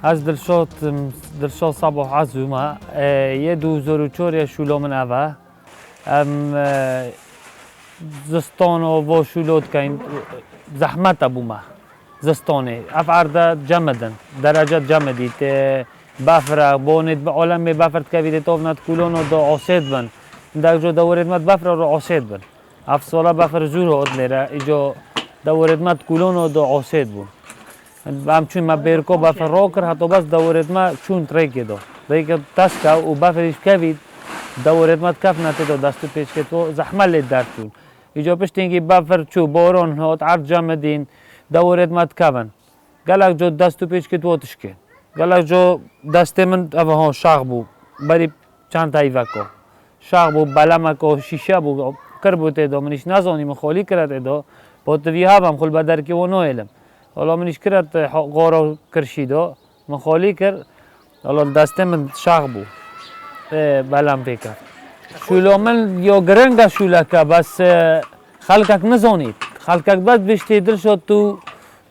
از دلشاد صباح عزومه یه 2004 شولو من اوه زستان و شولود کن زحمت بومه زستانه افعرده جمدن درجات جمدید بفر بوند عالم بفرد کوید توفنت کلون و دو عصید بن در جو دورت مت بفر رو عصید بن افساله بفر زور هات لیره ایجا دورت مت کلون و دو عصید بون همچون ما بیرکو بفر را کر حتی بس دورت ما چون تریکی دو ریک تسکه و بفرش کوید دورت مت کف نتیدو دستو پیش که تو زحمت لید درتون ایجا پشتینگی بفر چو بارون هات عرض جمدین دورت مت کفن گلک جو دستو پیش که تو تشکن گلک جو دست من اوه ها شاق بو بری چند تایی وکو شاق بو بلمکو شیشه بو کربوته دو منیش نزانی من خالی کرده دو با توی هم خل بدر که و نو علم حالا منیش کرد غارا کرشیدو من خالی کرد حالا دست من شاق بو بلم پیکر شولا من یا گرنگ شولا که بس خلقک نزانید خلقک بس بشتی دل شد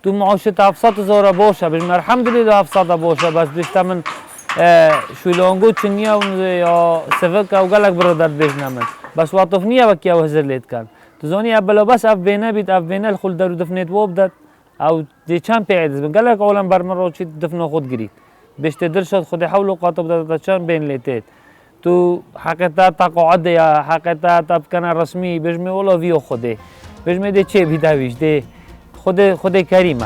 تو معاشت 700,000 باشه بجم الحمدلله 700 باشه بس بشته من شولانگو چنیا یا سفک او گلک برادر بجنه من بس واطف نیه وکی او حضر لید کن تو زانی اولا بس اف بینه بید اف بینه الخل درو دفنیت واب داد او دی چند پیعید بین گلک عالم برمن رو چی دفنه خود گرید بشته دل شد خود حول و قاطب داد چند بین لیتید تو حقیقت تقاعد یا حقیقت ابکن رسمی بجمی اولا ویو خوده بجمی دی چه بیدویش دی خود کریمه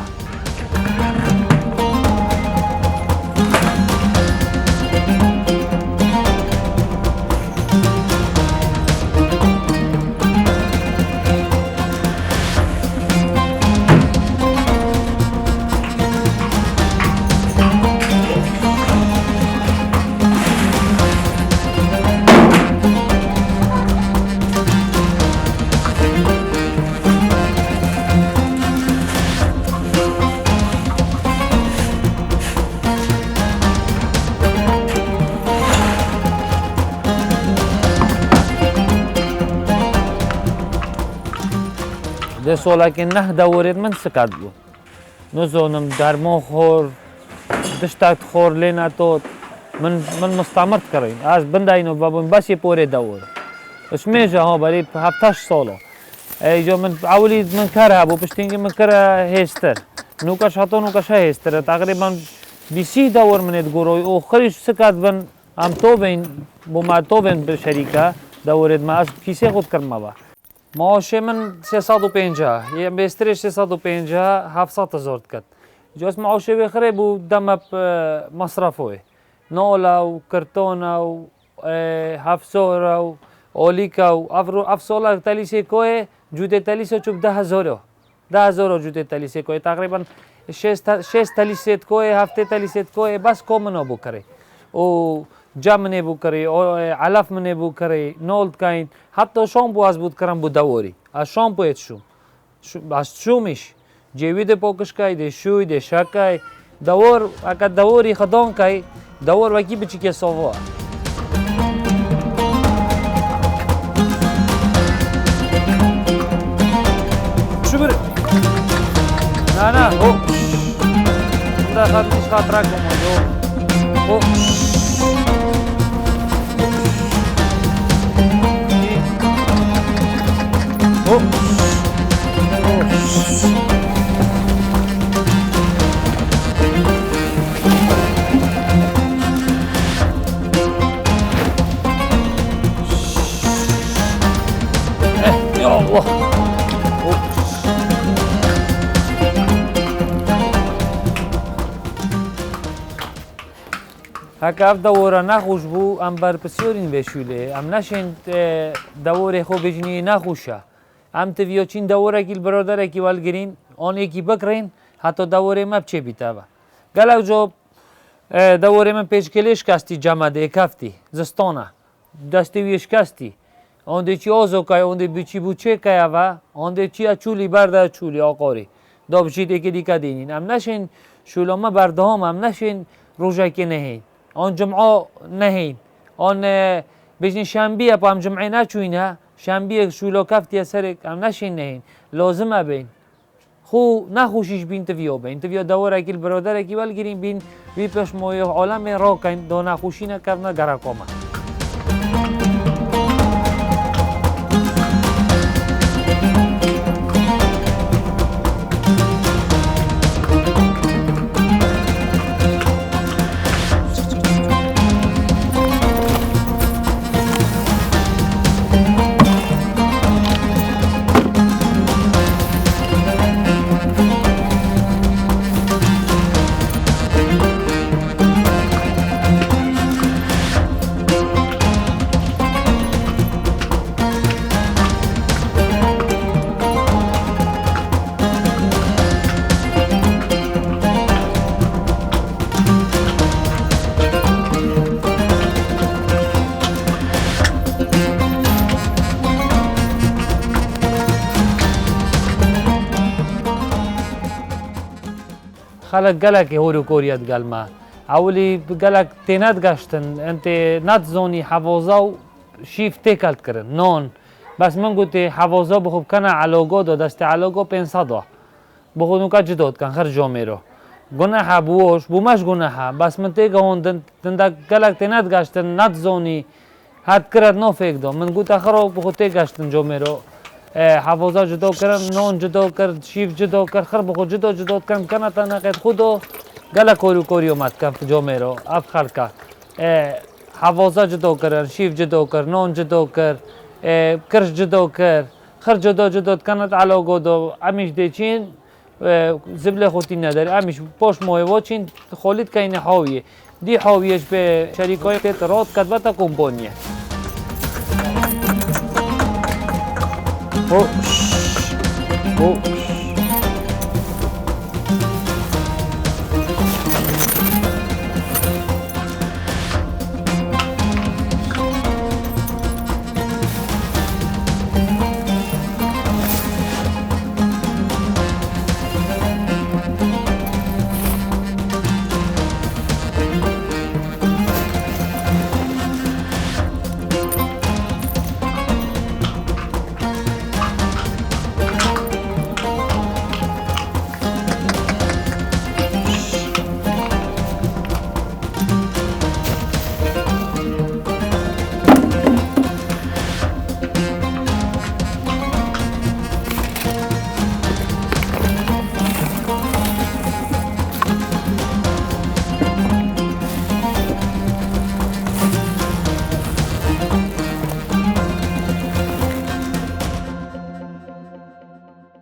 ده ساله که نه دورید من سکت بود نزانم درمان خور دشتک خور لینا تو من مستعمرت کردیم از بنده اینو بابون بس یه پوره دور اسمیجه ها برای 7 ساله ایجا من اولی من کره بو پشتینگی من کره هستر نوکش حتی نوکش هستر تقریبا 20 دور منید گروی او خریش سکت بن هم تو بین بو ما تو بین شریکه دورید ما از کیسه خود کرمه با معاش من 350 یه بیسترش 350 700,000 کد جاس معاش بخره بو دم مصرفه نالا و کرتون و هفسور و اولیکا و افسولا تلیسه کوه جوده تلیسه چوب 10,000 جوده تلیسه کوه تقریبا 6 تلیسه کوه 7 تلیسه کوه بس کومنو بو کره او جمنه بو کری او علف منه بو کری نولد کاین حتی شامپو از بود کرم بو دوری از شامپو ایت شوم از شومش جوید پاکش کای ده شوی ده شکای دور اگه دوری خدان کای دور وکی بچی که سوا شو بره نه او ده خاطرش خاطره کنم او يا الله هکاف دوره نخوش بو ام بر پسیارین بشوله ام نشین دوره خو بجنی نخوشه ام تویو چین دوره کیل برادره کی والگرین آن یکی بکرین حتی دوره ما بچه بیتا با گلک جو دوره من پیشکلیش کستی جمعه کفتی زستانه دستی ویش کستی آنده چی آزو کای آنده بیچی بوچه کای و آنده چی اچولی برده اچولی آقاری دا بچید اکی دیکه دینین ام نشین شولامه برده هم ام نشین روژه که نهین آن جمعه نهین آن بجنی شنبیه پا هم جمعه نچوینه شنبیه شولا کفتی سرک ام نشین نهین لازمه بین خو نخوشیش بین تویو بین تویو دوره کیل برادر کی ول گیریم بین وی پش موی عالم را کن دو نخوشی نکردن گرکوما خلق گلک هورو کوریت گلما اولی گلک تینات گشتن انت نات زونی حوازا شیف تکلت کرن نون بس من گوتی حوازا بخوب کنه علاقه دو دست علاقه 500 بخود نوکا جدود کن خر جامعه گناه بوش بومش گناه بس من تیگه هون دنده گلک تینات گشتن نات زونی حد کرد نو فیک دو من گوت آخر بخود تیگه گشتن جامعه حوازا جدا کردن نون جدا کرد شیف جدا کرد خر بخود جدا کردن کنه تا نقید خودو گله کوری اومد کن جامعه رو اف خلکا حوازا جدا کردن شیف جدا کرد نون جدا کرد کرش جدا کرد خر جدا کنه علاقه دو امیش دیچین زبله خودی نداره امیش پاش مایوا چین خالید که این حاویه دی حاویش به شریکای ترات کد بتا کمپانیه